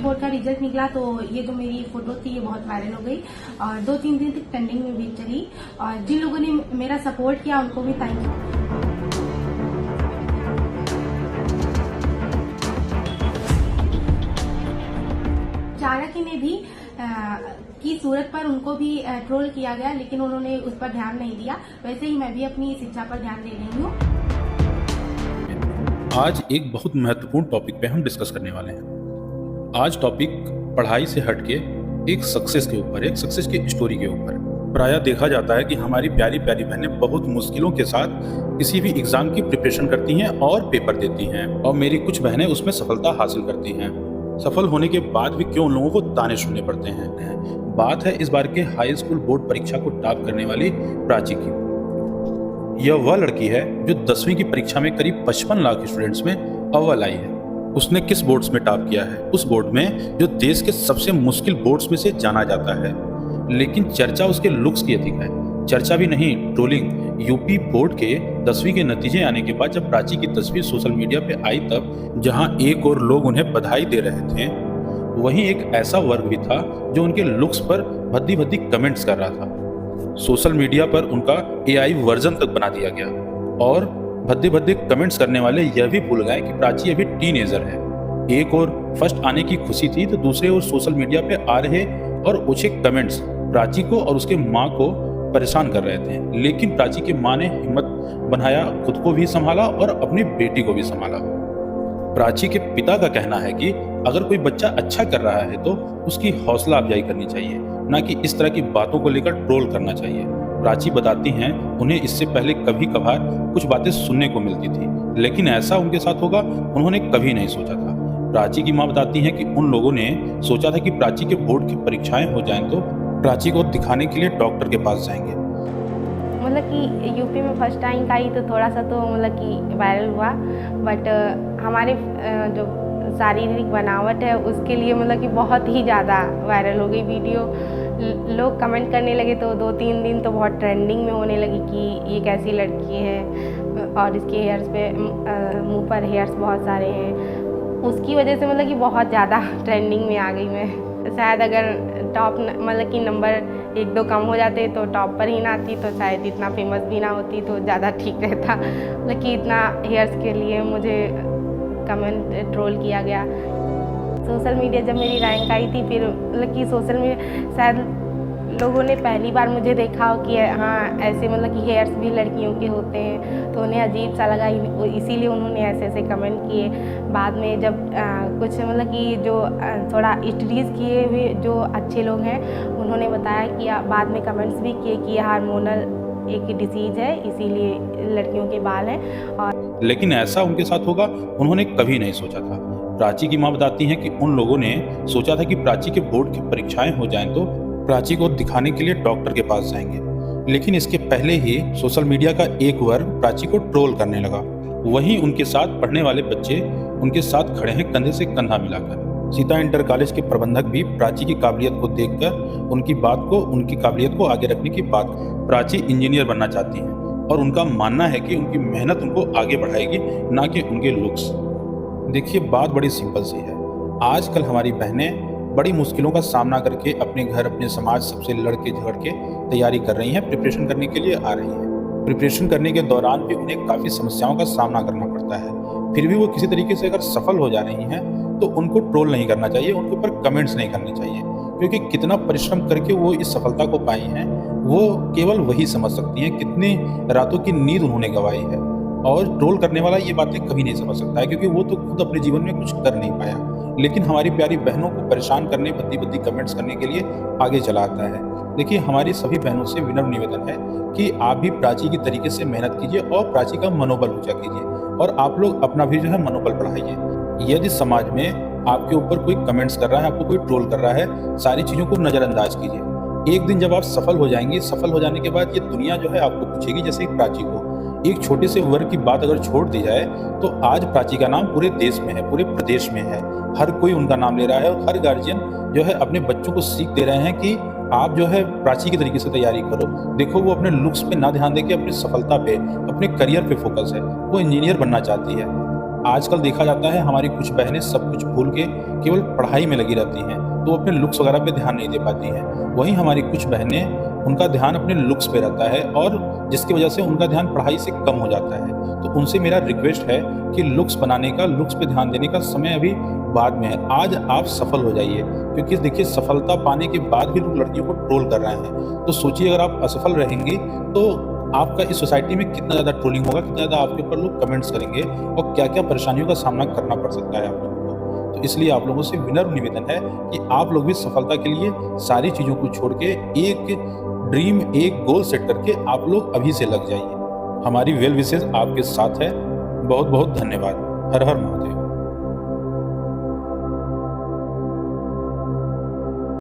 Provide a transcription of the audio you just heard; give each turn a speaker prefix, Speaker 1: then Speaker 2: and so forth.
Speaker 1: Board का result निकला तो ये जो मेरी फोटो थी ये बहुत वायरल हो गई और 2-3 दिन तक ट्रेंडिंग में भी चली। और जिन लोगों ने मेरा सपोर्ट किया उनको भी थैंक यू। चाणक्य ने भी की सूरत पर उनको भी ट्रोल किया गया, लेकिन उन्होंने उस पर ध्यान नहीं दिया। वैसे ही मैं भी अपनी शिक्षा पर ध्यान दे रही हूँ।
Speaker 2: आज एक बहुत महत्वपूर्ण टॉपिक पे हम डिस्कस करने वाले हैं। आज टॉपिक पढ़ाई से हटके एक सक्सेस के ऊपर, एक सक्सेस की स्टोरी के ऊपर। प्रायः देखा जाता है कि हमारी प्यारी प्यारी बहनें बहुत मुश्किलों के साथ किसी भी एग्जाम की प्रिपरेशन करती हैं और पेपर देती हैं, और मेरी कुछ बहनें उसमें सफलता हासिल करती हैं। सफल होने के बाद भी क्यों उन लोगों को ताने सुनने पड़ते हैं। बात है इस बार के हाई स्कूल बोर्ड परीक्षा को टॉप करने वाली प्राची की। यह वह लड़की है जो 10वीं की परीक्षा में करीब 55 लाख स्टूडेंट्स में अव्वल आई है। उसने किस बोर्ड्स में टॉप किया है? उस बोर्ड में जो देश के सबसे मुश्किल बोर्ड्स में से जाना जाता है। लेकिन चर्चा उसके लुक्स की अधिक है, चर्चा भी नहीं ट्रोलिंग। यूपी बोर्ड के 10वीं के नतीजे आने के बाद जब प्राची की तस्वीर सोशल मीडिया पे आई, तब जहां एक और लोग उन्हें बधाई दे रहे थे, वहीं एक ऐसा वर्ग भी था जो उनके लुक्स पर भद्दी भद्दी कमेंट्स कर रहा था। सोशल मीडिया पर उनका AI वर्जन तक बना दिया गया और भद्दे भद्दे कमेंट्स करने वाले यह भी भूल गए कि प्राची अभी टीनेजर है। एक और फर्स्ट आने की खुशी थी तो दूसरे ओर सोशल मीडिया पे आ रहे और ओछे कमेंट्स प्राची को और उसके माँ को परेशान कर रहे थे। लेकिन प्राची की माँ ने हिम्मत बनाया, खुद को भी संभाला और अपनी बेटी को भी संभाला। प्राची के पिता का कहना है कि अगर कोई बच्चा अच्छा कर रहा है तो उसकी हौसला अफजाई करनी चाहिए, ना कि इस तरह की बातों को लेकर ट्रोल करना चाहिए। प्राची बताती हैं उन्हें इससे पहले कभी कभार कुछ बातें सुनने को मिलती थी, लेकिन ऐसा उनके साथ होगा उन्होंने कभी नहीं सोचा था। प्राची की माँ बताती हैं कि उन लोगों ने सोचा था कि प्राची के बोर्ड की परीक्षाएं हो जाएं तो प्राची को दिखाने के लिए डॉक्टर के पास जाएंगे।
Speaker 3: मतलब कि यूपी में फर्स्ट रैंक आई तो थोड़ा सा तो मतलब कि वायरल हुआ, बट हमारे जो शारीरिक बनावट है उसके लिए मतलब कि बहुत ही ज़्यादा वायरल हो गई वीडियो। लोग कमेंट करने लगे तो 2-3 दिन तो बहुत ट्रेंडिंग में होने लगी कि ये कैसी लड़की है और इसके हेयर्स पे मुंह पर हेयर्स बहुत सारे हैं। उसकी वजह से मतलब कि बहुत ज़्यादा ट्रेंडिंग में आ गई मैं। शायद अगर टॉप मतलब कि नंबर 1-2 कम हो जाते तो टॉप पर ही ना आती तो शायद इतना फेमस भी ना होती तो ज़्यादा ठीक रहता। मतलब कि इतना हेयर्स के लिए मुझे कमेंट ट्रोल किया गया। सोशल मीडिया जब मेरी रैंक आई थी, फिर मतलब कि सोशल मीडिया शायद लोगों ने पहली बार मुझे देखा हो कि हाँ ऐसे मतलब कि हेयर्स भी लड़कियों के होते हैं, तो उन्हें अजीब सा लगा, इसीलिए उन्होंने ऐसे ऐसे कमेंट किए। बाद में जब कुछ मतलब कि जो थोड़ा स्टडीज़ किए हुए जो अच्छे लोग हैं उन्होंने बताया कि बाद में कमेंट्स भी किए कि हार्मोनल एक डिसीज़ है, इसीलिए लड़कियों के बाल हैं। और
Speaker 2: लेकिन ऐसा उनके साथ होगा उन्होंने कभी नहीं सोचा था। प्राची की माँ बताती हैं कि उन लोगों ने सोचा था कि प्राची के बोर्ड की परीक्षाएं हो जाएं तो प्राची को दिखाने के लिए डॉक्टर के पास जाएंगे। लेकिन इसके पहले ही सोशल मीडिया का एक वर्ग प्राची को ट्रोल करने लगा। वहीं उनके साथ पढ़ने वाले बच्चे उनके साथ खड़े हैं कंधे से कंधा मिलाकर। सीता इंटर कॉलेज के प्रबंधक भी प्राची की काबिलियत को देखकर उनकी काबिलियत को आगे रखने की बात, प्राची इंजीनियर बनना चाहती हैं और उनका मानना है कि उनकी मेहनत उनको आगे बढ़ाएगी, ना कि उनके लुक्स। देखिए बात बड़ी सिंपल सी है। आजकल हमारी बहनें बड़ी मुश्किलों का सामना करके अपने घर, अपने समाज सबसे लड़के झगड़ के तैयारी कर रही हैं, प्रिपरेशन करने के लिए आ रही हैं। प्रिपरेशन करने के दौरान भी उन्हें काफ़ी समस्याओं का सामना करना पड़ता है। फिर भी वो किसी तरीके से अगर सफल हो जा रही हैं तो उनको ट्रोल नहीं करना चाहिए, उनके ऊपर कमेंट्स नहीं करने चाहिए, क्योंकि कितना परिश्रम करके वो इस सफलता को पाई हैं वो केवल वही समझ सकती हैं। कितनी रातों की नींद उन्होंने गंवाई है, और ट्रोल करने वाला ये बातें कभी नहीं समझ सकता है, क्योंकि वो तो खुद अपने जीवन में कुछ कर नहीं पाया। लेकिन हमारी प्यारी बहनों को परेशान करने, भद्दी भद्दी कमेंट्स करने के लिए आगे चला आता है। देखिए हमारी सभी बहनों से विनम्र निवेदन है कि आप भी प्राची की तरीके से मेहनत कीजिए और प्राची का मनोबल ऊंचा कीजिए, और आप लोग अपना भी जो है मनोबल बढ़ाइए। यदि समाज में आपके ऊपर कोई कमेंट्स कर रहा है, आपको कोई ट्रोल कर रहा है, सारी चीज़ों को नज़रअंदाज कीजिए। एक दिन जब आप सफल हो जाएंगे, सफल हो जाने के बाद ये दुनिया जो है आपको पूछेगी, जैसे प्राची को एक छोटे से वर्ग की बात अगर छोड़ दी जाए तो आज प्राची का नाम पूरे देश में है, पूरे प्रदेश में है। हर कोई उनका नाम ले रहा है और हर गार्जियन जो है अपने बच्चों को सीख दे रहे हैं कि आप जो है प्राची की तरीके से तैयारी करो। देखो वो अपने लुक्स पे ना ध्यान देके अपनी सफलता पे, अपने करियर पे फोकस है। वो इंजीनियर बनना चाहती है। आजकल देखा जाता है हमारी कुछ बहनें सब कुछ भूल के केवल पढ़ाई में लगी रहती हैं, तो अपने लुक्स वगैरह पे ध्यान नहीं दे पाती हैं। वहीं हमारी कुछ बहनें उनका ध्यान अपने लुक्स पे रहता है और जिसकी वजह से उनका ध्यान पढ़ाई से कम हो जाता है। तो उनसे मेरा रिक्वेस्ट है कि लुक्स बनाने का, लुक्स पे ध्यान देने का समय अभी बाद में है। आज आप सफल हो जाइए, क्योंकि देखिए सफलता पाने के बाद भी लोग लड़कियों को ट्रोल कर रहे हैं। तो सोचिए अगर आप असफल रहेंगी तो आपका इस सोसाइटी में कितना ज़्यादा ट्रोलिंग होगा, कितना ज़्यादा आपके ऊपर लोग कमेंट्स करेंगे और क्या-क्या परेशानियों का सामना करना पड़ सकता है आप लोगों को। तो इसलिए आप लोगों से विनम्र निवेदन है कि आप लोग भी सफलता के लिए सारी चीज़ों को छोड़ के एक ड्रीम, एक गोल सेट करके आप लोग अभी से लग जाइए। हमारी वेल विशेज़ आपके साथ है। बहुत-बहुत धन्यवाद। हर हर महादेव।